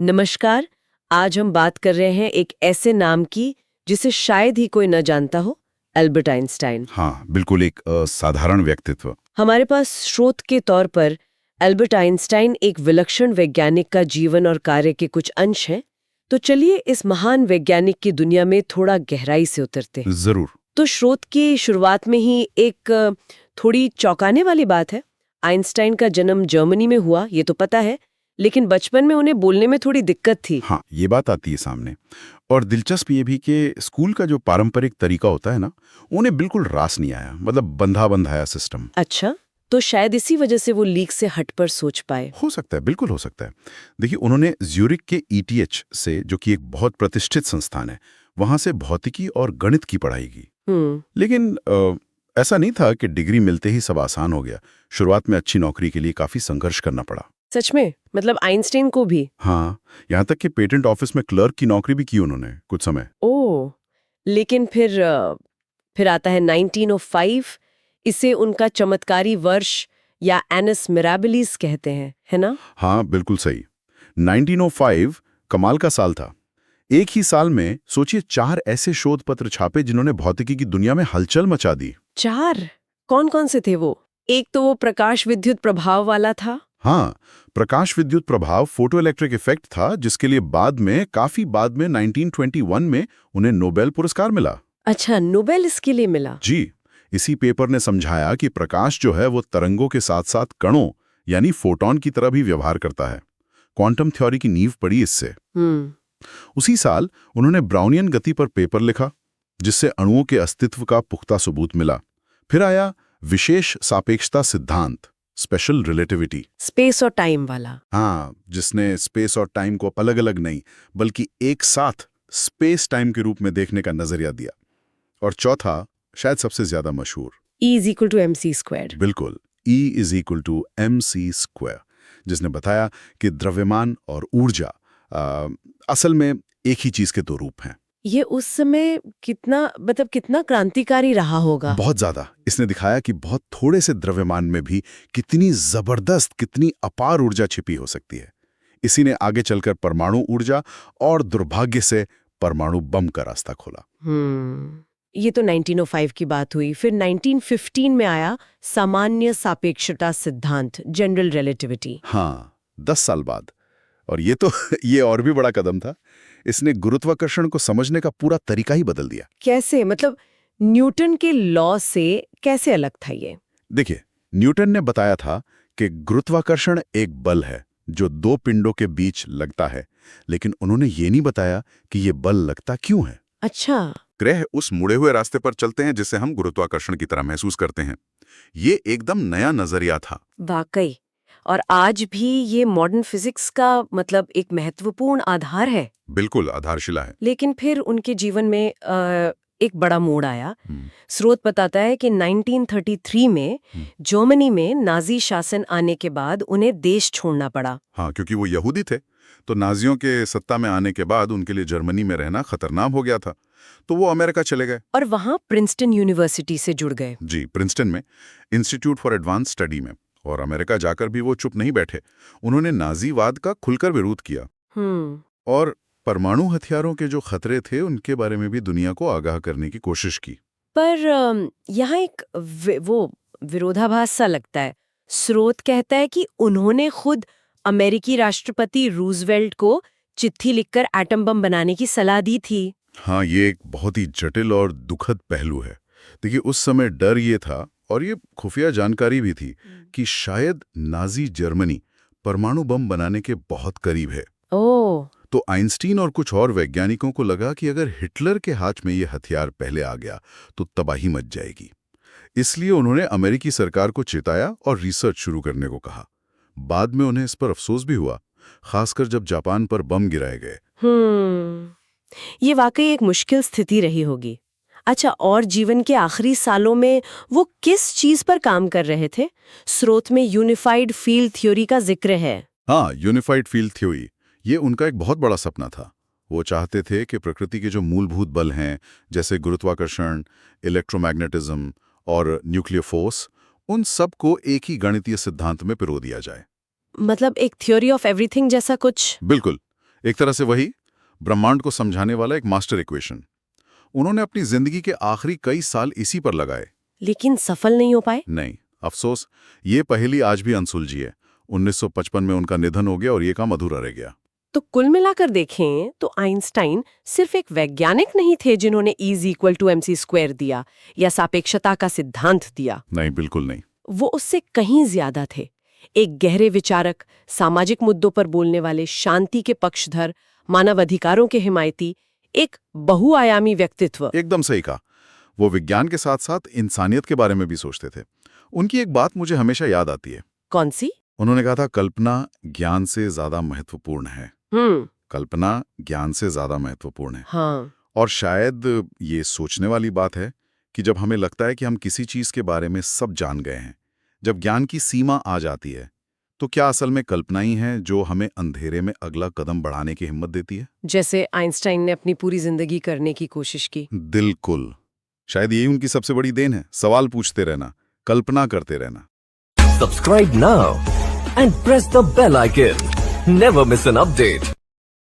नमस्कार। आज हम बात कर रहे हैं एक ऐसे नाम की जिसे शायद ही कोई न जानता हो, एल्बर्ट आइंस्टाइन। हाँ, बिल्कुल एक साधारण व्यक्तित्व। हमारे पास स्रोत के तौर पर एल्बर्ट आइंस्टाइन एक विलक्षण वैज्ञानिक का जीवन और कार्य के कुछ अंश हैं। तो चलिए इस महान वैज्ञानिक की दुनिया में थोड़ा गहराई से उतरते हैं। जरूर। तो स्रोत की शुरुआत में ही एक थोड़ी चौंकाने वाली बात है। आइंस्टाइन का जन्म जर्मनी में हुआ, ये तो पता है, लेकिन बचपन में उन्हें बोलने में थोड़ी दिक्कत थी। हाँ, ये बात आती है सामने। और दिलचस्प ये भी कि स्कूल का जो पारंपरिक तरीका होता है ना, उन्हें बिल्कुल रास नहीं आया, मतलब बंधा बंधाया सिस्टम। अच्छा, तो शायद इसी वजह से वो लीक से हट पर सोच पाए। हो सकता है, बिल्कुल हो सकता है। देखिए, उन्होंने ज्यूरिक के ईटीएच से, जो कि एक बहुत प्रतिष्ठित संस्थान है, वहां से भौतिकी और गणित की पढ़ाई की। लेकिन ऐसा नहीं था कि डिग्री मिलते ही सब आसान हो गया। शुरुआत में अच्छी नौकरी के लिए काफी संघर्ष करना पड़ा। सच में? मतलब आइंस्टाइन को भी? हाँ, यहाँ तक कि पेटेंट ऑफिस में क्लर्क की नौकरी भी की उन्होंने कुछ समय। ओह, लेकिन फिर आता है 1905। इसे उनका चमत्कारी वर्ष या एनस मिराबिलिस कहते हैं, है ना? हाँ, बिल्कुल सही। 1905 कमाल का साल था। एक ही साल में सोचिए 4 ऐसे शोध पत्र छापे जिन्होंने भौतिकी की दुनिया में हलचल मचा दी। 4? कौन कौन से थे वो? एक तो वो प्रकाश विद्युत प्रभाव वाला था। हाँ, प्रकाश विद्युत प्रभाव, फोटो इलेक्ट्रिक इफेक्ट था, जिसके लिए काफी बाद में 1921 में उन्हें नोबेल पुरस्कार मिला। अच्छा, नोबेल इसके लिए मिला? जी, इसी पेपर ने समझाया कि प्रकाश जो है वो तरंगों के साथ साथ कणों यानी फोटॉन की तरह भी व्यवहार करता है। क्वांटम थ्योरी की नींव पड़ी इससे। उसी साल उन्होंने ब्राउनियन गति पर पेपर लिखा, जिससे अणुओं के अस्तित्व का पुख्ता सबूत मिला। फिर आया विशेष सापेक्षता सिद्धांत, स्पेशल रिलेटिविटी। स्पेस और टाइम वाला? हाँ, जिसने स्पेस और टाइम को अलग अलग नहीं बल्कि एक साथ स्पेस टाइम के रूप में देखने का नजरिया दिया। और चौथा, शायद सबसे ज्यादा मशहूर, E=mc²। बिल्कुल, E=mc², जिसने बताया कि द्रव्यमान और ऊर्जा असल में एक ही चीज के दो रूप हैं। ये उस समय कितना क्रांतिकारी रहा होगा। बहुत ज्यादा। इसने दिखाया कि बहुत थोड़े से द्रव्यमान में भी कितनी जबरदस्त, कितनी अपार ऊर्जा छिपी हो सकती है। इसी ने आगे चलकर परमाणु ऊर्जा और दुर्भाग्य से परमाणु बम का रास्ता खोला। ये तो 1905 की बात हुई। फिर 1915 में आया सामान्य सापेक्षता सिद्धांत, जनरल रिलेटिविटी। हाँ, 10 साल बाद। और ये तो ये और भी बड़ा कदम था। इसने गुरुत्वाकर्षण को समझने का पूरा तरीका ही बदल दिया। कैसे? मतलब न्यूटन के लॉ से कैसे अलग था ये? देखिए, न्यूटन ने बताया था कि गुरुत्वाकर्षण एक बल है जो दो पिंडों के बीच लगता है, लेकिन उन्होंने ये नहीं बताया कि ये बल लगता क्यों है। अच्छा। ग्रह उस मुड़े हुए रास्ते पर चलते हैं जिसे हम गुरुत्वाकर्षण की तरह महसूस करते हैं। ये एकदम नया नजरिया था। वाकई। और आज भी ये मॉडर्न फिजिक्स का एक महत्वपूर्ण आधार है। बिल्कुल आधारशिला है। लेकिन फिर उनके जीवन में एक बड़ा मोड़ आया। स्रोत बताता है कि 1933 में जर्मनी में नाजी शासन आने के बाद उन्हें देश छोड़ना पड़ा। हाँ, क्योंकि वो यहूदी थे, तो नाजियों के सत्ता में आने के बाद उनके लिए जर्मनी में रहना खतरनाक हो गया था, तो वो अमेरिका चले गए। और वहाँ प्रिंसटन यूनिवर्सिटी से जुड़ गए। जी, प्रिंसटन में, इंस्टीट्यूट फॉर एडवांस स्टडी में। और अमेरिका जाकर भी वो चुप नहीं बैठे। उन्होंने नाजीवाद का खुलकर विरोध किया और परमाणु हथियारों के जो खतरे थे उनके बारे में भी दुनिया को आगाह करने की कोशिश की। पर यहाँ एक वो विरोधाभास सा लगता है। स्रोत कहता है कि उन्होंने खुद अमेरिकी राष्ट्रपति रूजवेल्ट को चिट्ठी लिखकर एटम बम बनाने की सलाह दी थी। हाँ, ये एक बहुत ही जटिल और दुखद पहलू है। देखिए, उस समय डर ये था, और ये खुफिया जानकारी भी थी, कि शायद नाजी जर्मनी परमाणु बम बनाने के बहुत करीब है। ओह। तो आइंस्टीन और कुछ और वैज्ञानिकों को लगा कि अगर हिटलर के हाथ में ये हथियार पहले आ गया तो तबाही मच जाएगी। इसलिए उन्होंने अमेरिकी सरकार को चेताया और रिसर्च शुरू करने को कहा। बाद में उन्हें इस पर अफसोस भी हुआ, खासकर जब जापान पर बम गिराए गए। ये वाकई एक मुश्किल स्थिति रही होगी। अच्छा, और जीवन के आखिरी सालों में वो किस चीज पर काम कर रहे थे? स्रोत में यूनिफाइड फील्ड थ्योरी का जिक्र है। हाँ, यूनिफाइड फील्ड थ्योरी, ये उनका एक बहुत बड़ा सपना था। वो चाहते थे कि प्रकृति के जो मूलभूत बल हैं, जैसे गुरुत्वाकर्षण, इलेक्ट्रोमैग्नेटिज्म और न्यूक्लियर फोर्स, उन सब को एक ही गणितीय सिद्धांत में पिरो दिया जाए। मतलब एक थ्योरी ऑफ एवरीथिंग जैसा कुछ? बिल्कुल, एक तरह से वही ब्रह्मांड को समझाने वाला एक मास्टर इक्वेशन। उन्होंने अपनी जिंदगी के आखिरी कई साल इसी पर लगाए। लेकिन सफल नहीं हो पाए। नहीं, अफसोस, ये पहेली आज भी अनसुलझी है। 1955 में उनका निधन हो गया और ये काम अधूरा रह गया। तो कुल मिलाकर देखें तो आइंस्टाइन सिर्फ एक वैज्ञानिक नहीं थे जिन्होंने E=mc² दिया या सापेक्षता का सिद्धांत दिया। नहीं, बिल्कुल नहीं। वो उससे कहीं ज्यादा थे। एक गहरे विचारक, सामाजिक मुद्दों पर बोलने वाले, शांति के पक्षधर, मानव अधिकारों के हिमायती, एक बहुआयामी व्यक्तित्व। एकदम सही कहा। वो विज्ञान के साथ साथ इंसानियत के बारे में भी सोचते थे। उनकी एक बात मुझे हमेशा याद आती है। कौन सी? उन्होंने कहा था, कल्पना ज्ञान से ज्यादा महत्वपूर्ण है। कल्पना ज्ञान से ज्यादा महत्वपूर्ण है। हाँ। और शायद ये सोचने वाली बात है कि जब हमें लगता है कि हम किसी चीज के बारे में सब जान गए हैं, जब ज्ञान की सीमा आ जाती है, तो क्या असल में कल्पना ही है जो हमें अंधेरे में अगला कदम बढ़ाने की हिम्मत देती है? जैसे आइंस्टाइन ने अपनी पूरी जिंदगी करने की कोशिश की। बिल्कुल। शायद यही उनकी सबसे बड़ी देन है, सवाल पूछते रहना, कल्पना करते रहना। Subscribe now and press the bell icon. Never miss an update.